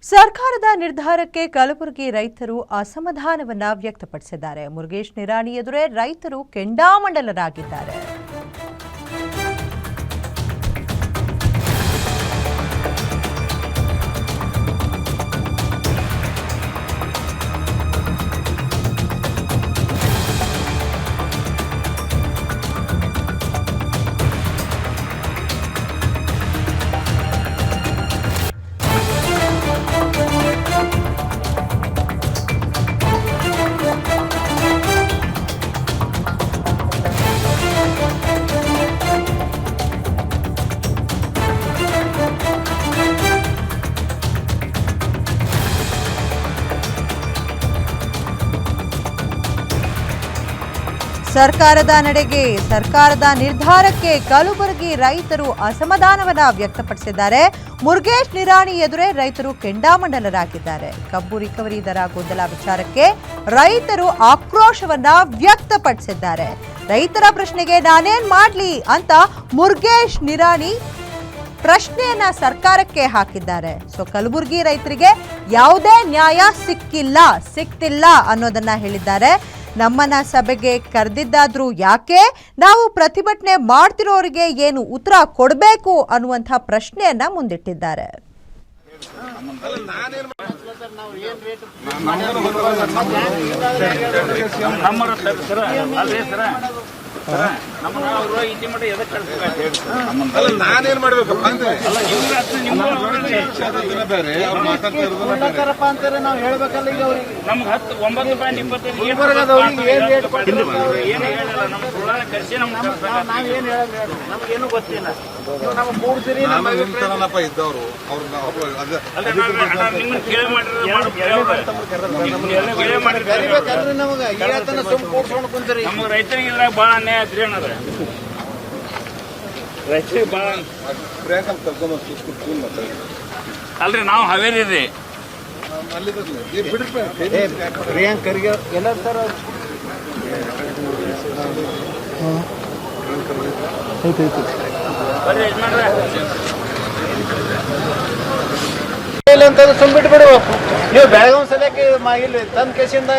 ಸರ್ಕಾರದ ನಿರ್ಧಾರಕ್ಕೆ ಕಲಬುರಗಿ ರೈತರು ಅಸಮಾಧಾನವನ್ನ ವ್ಯಕ್ತಪಡಿಸಿದ್ದಾರೆ. ಮುರುಗೇಶ್ ನಿರಾಣಿ ಎದುರೇ ರೈತರು ಕೆಂಡಾಮಂಡಲರಾಗಿದ್ದಾರೆ. ಸರ್ಕಾರದ ನಡೆಗೆ, ಸರ್ಕಾರದ ನಿರ್ಧಾರಕ್ಕೆ ಕಲಬುರಗಿ ರೈತರು ಅಸಮಾಧಾನವನ್ನ ವ್ಯಕ್ತಪಡಿಸಿದ್ದಾರೆ. ಮುರುಗೇಶ್ ನಿರಾಣಿ ಎದುರೇ ರೈತರು ಕೆಂಡಾಮಂಡಲರಾಗಿದ್ದಾರೆ. ಕಬ್ಬು ರಿಕವರಿ ದರ ಗೊಂದಲ ವಿಚಾರಕ್ಕೆ ರೈತರು ಆಕ್ರೋಶವನ್ನ ವ್ಯಕ್ತಪಡಿಸಿದ್ದಾರೆ. ರೈತರ ಪ್ರಶ್ನೆಗೆ ನಾನೇನ್ ಮಾಡ್ಲಿ ಅಂತ ಮುರುಗೇಶ್ ನಿರಾಣಿ ಪ್ರಶ್ನೆಯನ್ನ ಸರ್ಕಾರಕ್ಕೆ ಹಾಕಿದ್ದಾರೆ. ಕಲಬುರಗಿ ರೈತರಿಗೆ ಯಾವುದೇ ನ್ಯಾಯ ಸಿಕ್ತಿಲ್ಲ ಅನ್ನೋದನ್ನ ಹೇಳಿದ್ದಾರೆ. ನಮ್ಮನ್ನ ಸಭೆಗೆ ಕರೆದಿದ್ದಾದ್ರೂ ಯಾಕೆ, ನಾವು ಪ್ರತಿಭಟನೆ ಮಾಡ್ತಿರೋರಿಗೆ ಏನು ಉತ್ತರ ಕೊಡಬೇಕು ಅನ್ನುವಂಥ ಪ್ರಶ್ನೆಯನ್ನ ಮುಂದಿಟ್ಟಿದ್ದಾರೆ. ನಾನೇನ್ ಮಾಡ್ಬೇಕಪ್ಪ ನಾವು ಹೇಳ್ಬೇಕಲ್ಲ. ಈಗ ನಮ್ಗೆ 9.20 ಗೊತ್ತಿಲ್ಲ. ನಮ್ಗೆ ಮೂಡ್ತೀರಿ ಇದ್ದವರು ನಮಗೆ ಇವತ್ತನ ಸುಮ್ ಕೂಡ್ಸ್ಕೊಂಡು ಕುಂತೀರಿ. ನಮ್ಗೆ ರೈತರಿಗೆ ಇದ್ರಾಗ ಭಾಳ ಅನ್ಯಾಯ ಆತ್ರಿ ಅನ್ನೋದು. ರೈತರಿಗೆ ಭಾಳ ಅಲ್ರಿ, ನಾವು ಹಾವೇರಿ ರೀ. ಪ್ರಿಯಾಂಕರಿಗೆ ಎಲ್ಲ ಸರ್ ಬರ್ರಿ ಯಜಮಾನ್ರೆ. ಅಂತ ಸುಮ್ಬಿಟ್ಟು ಬಿಡು. ನೀವು ಬೆಳಗಾವಿ ಸಲಕ್ಕೆ ಇಲ್ಲಿ ತಂದ ಕೇಸಿಂದ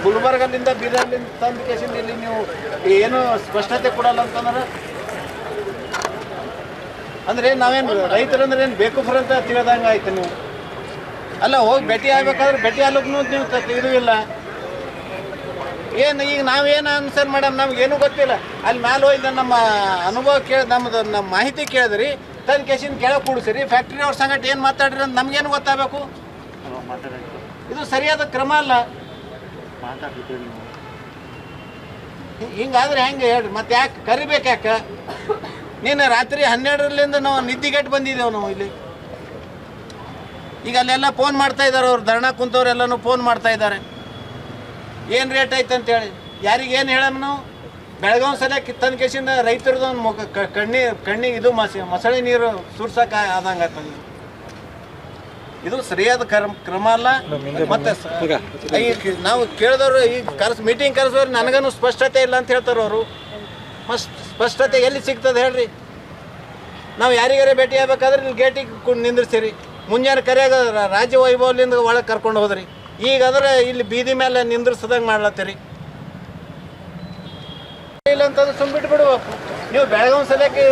ಗುಲ್ಬರ್ಗಲ್ಲಿಂದ ಬೀದರ್ಲಿಂದ ತಂದ ಕೇಸಿಂದ ಇಲ್ಲಿ ನೀವು ಏನು ಸ್ಪಷ್ಟತೆ ಕೊಡಲ್ಲ ಅಂತಂದ್ರೆ ಅಂದ್ರೆ ನಾವೇನು ರೈತರಂದ್ರೆ ಏನು ಬೇಕೂಫರ್ ಅಂತ ತಿಳಿದಂಗೆ ಆಯ್ತು. ನೀವು ಅಲ್ಲ ಹೋಗಿ ಭೇಟಿ ಆಗ್ಬೇಕಾದ್ರೆ ಭೇಟಿ ಆಗ್ಲಿಕ್ಕೂ ನೀವು ತಿಳಿದಿಲ್ಲ. ಏನು ಈಗ ನಾವೇನು ಆನ್ಸರ್ ಮೇಡಮ್, ನಮ್ಗೇನು ಗೊತ್ತಿಲ್ಲ. ಅಲ್ಲಿ ಮ್ಯಾಲೆ ಹೋಯ್ತು ನಮ್ಮ ಅನುಭವ ನಮ್ಮ ಮಾಹಿತಿ ಕೇಳಿದ್ರಿ, ತಂದು ಕೇಸಿಂದ ಕೆಳಗೆ ಕೂಡಿಸಿರಿ, ಫ್ಯಾಕ್ಟ್ರಿ ಅವ್ರ ಸಂಗಟ ಏನು ಮಾತಾಡ್ರಿ ಅಂತ ನಮ್ಗೇನು ಗೊತ್ತಾಗಬೇಕು? ಇದು ಸರಿಯಾದ ಕ್ರಮ ಅಲ್ಲ. ಹಿಂಗಾದ್ರೆ ಹೆಂಗೆ ಹೇಳ್ರಿ? ಮತ್ತೆ ಯಾಕೆ ಕರಿಬೇಕು? ಯಾಕೆ ನೀನು ರಾತ್ರಿ 12ರಿಂದ ನಾವು ನಿದ್ದಿಗೆಟ್ಟು ಬಂದಿದ್ದೇವೆ ನಾವು ಇಲ್ಲಿ. ಈಗ ಅಲ್ಲೆಲ್ಲ ಫೋನ್ ಮಾಡ್ತಾ ಇದ್ದಾರೆ, ಅವ್ರು ಧರ್ಣ ಕುಂತವ್ರೆಲ್ಲನೂ ಫೋನ್ ಮಾಡ್ತಾ ಇದ್ದಾರೆ. ಏನು ರೇಟ್ ಐತೆ ಅಂತೇಳಿ ಯಾರಿಗೆ ಏನು ಹೇಳೋಣ ನಾವು? ಬೆಳಗಾವಿ ಸಲ ಕಿತ್ತನ ಕೇಸಿಂದ ರೈತರದ್ದು ಒಂದು ಕಣ್ಣಿಗೆ ಇದು ಮೊಸಳೆ ನೀರು ಸುರ್ಸಕ್ಕೆ ಆದಂಗೆ ಆಗ್ತದೆ. ಇದು ಸರಿಯಾದ ಕ್ರಮ ಅಲ್ಲ. ಮತ್ತೆ ನಾವು ಕೇಳಿದವರು ಈಗ ಮೀಟಿಂಗ್ ಕರೆಸೋರು ನನಗೇನು ಸ್ಪಷ್ಟತೆ ಇಲ್ಲ ಅಂತ ಹೇಳ್ತಾರೆ ಅವರು. ಸ್ಪಷ್ಟತೆ ಎಲ್ಲಿ ಸಿಗ್ತದೆ ಹೇಳ್ರಿ? ನಾವು ಯಾರಿಗಾರ ಭೇಟಿ ಆಗ್ಬೇಕಾದ್ರೆ ಇಲ್ಲಿ ಗೇಟಿಗೆ ನಿಂದಿರ್ತೀರಿ. ಮುಂಜಾನೆ ಕರೆಯಾಗ ರಾಜ್ಯ ವೈಭವಲಿಂದ ಒಳಗೆ ಕರ್ಕೊಂಡು ಹೋದ್ರಿ. ಈಗಾದ್ರೆ ಇಲ್ಲಿ ಬೀದಿ ಮೇಲೆ ನಿಂದಿರ್ಸದಂಗೆ ಮಾಡ್ಲತ್ತೀರಿ. ಇಲ್ಲ ಅಂತಂದ್ರೆ ಸುಮ್ಬಿಟ್ಟು ಬಿಡು. ನೀವು ಬೆಳಗಾವಿ ಸಲಕ್ಕೆ